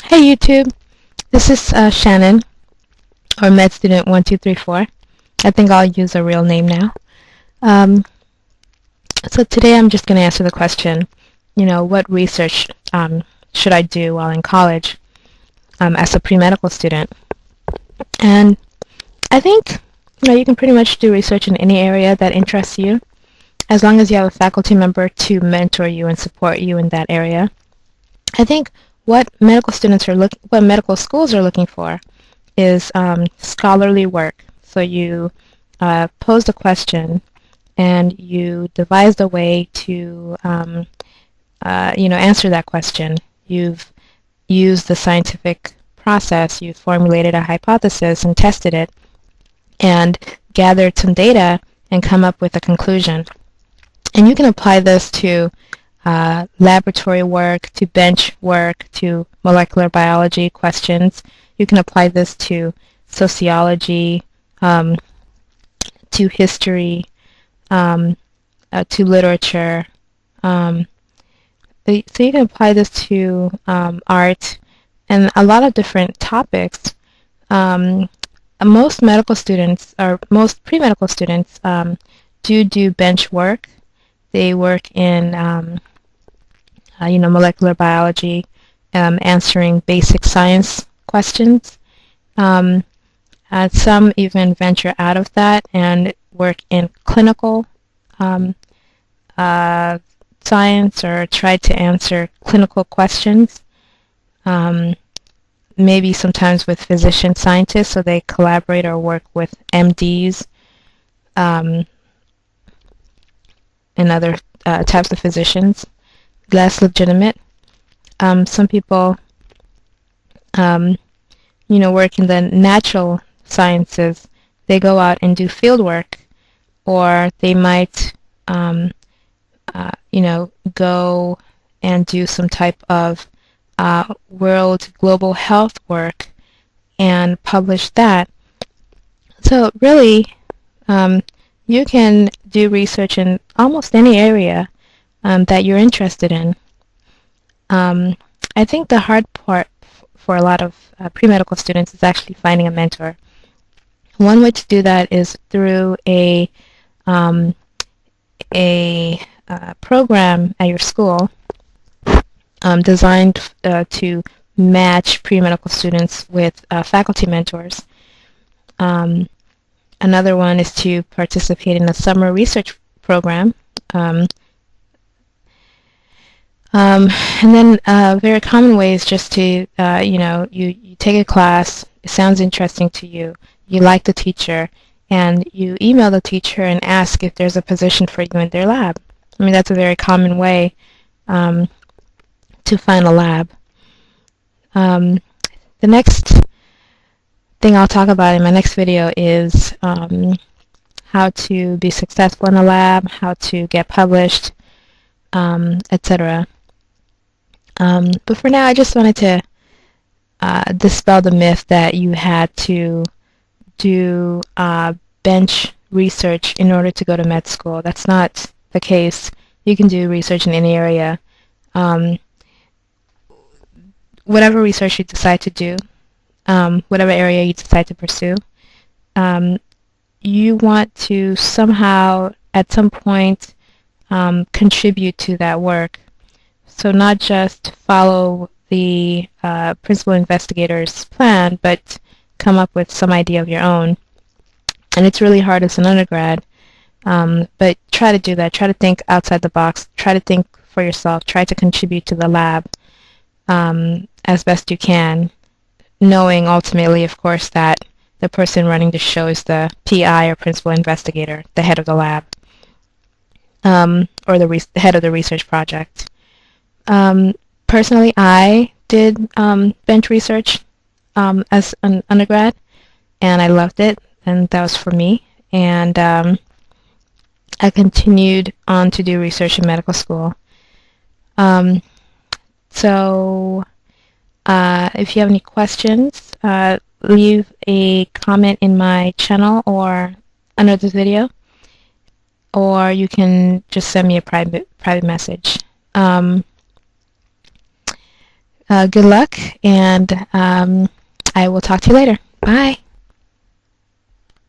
Hey YouTube, this is Shannon, or MedStudent1234. I think I'll use a real name now. Um, so today I'm just going to answer the question, what research should I do while in college as a pre-medical student? And I think you can pretty much do research in any area that interests you, as long as you have a faculty member to mentor you and support you in that area. I think what what medical schools are looking for is scholarly work. So you posed a question and you devised a way to answer that question. You've used the scientific process, you've formulated a hypothesis and tested it and gathered some data and come up with a conclusion. And you can apply this to laboratory work, to bench work, to molecular biology questions. You can apply this to sociology, to history, to literature. So you can apply this to art and a lot of different topics. Most medical students, or most pre-medical students, do bench work. They work in molecular biology, answering basic science questions. Some even venture out of that and work in clinical science or try to answer clinical questions. Maybe sometimes with physician scientists, so they collaborate or work with MDs and other types of physicians. Less legitimate. Some people, work in the natural sciences. They go out and do field work, or they might, go and do some type of world global health work and publish that. So really, you can do research in almost any area that you're interested in. I think the hard part for a lot of pre-medical students is actually finding a mentor. One way to do that is through a program at your school designed to match pre-medical students with faculty mentors. Another one is to participate in a summer research program. And then a very common way is just to, you take a class, it sounds interesting to you, you like the teacher, and you email the teacher and ask if there's a position for you in their lab. I mean, that's a very common way to find a lab. The next thing I'll talk about in my next video is how to be successful in a lab, how to get published, etc. But for now, I just wanted to dispel the myth that you had to do bench research in order to go to med school. That's not the case. You can do research in any area. Whatever research you decide to do, whatever area you decide to pursue, you want to somehow, at some point, contribute to that work. So not just follow the principal investigator's plan, but come up with some idea of your own. And it's really hard as an undergrad, but try to do that. Try to think outside the box. Try to think for yourself. Try to contribute to the lab as best you can, knowing ultimately, of course, that the person running the show is the PI or principal investigator, the head of the lab, or the head of the research project. Personally, I did bench research as an undergrad, and I loved it, and that was for me. And I continued on to do research in medical school. So if you have any questions, leave a comment in my channel or under this video, or you can just send me a private message. good luck, and I will talk to you later. Bye.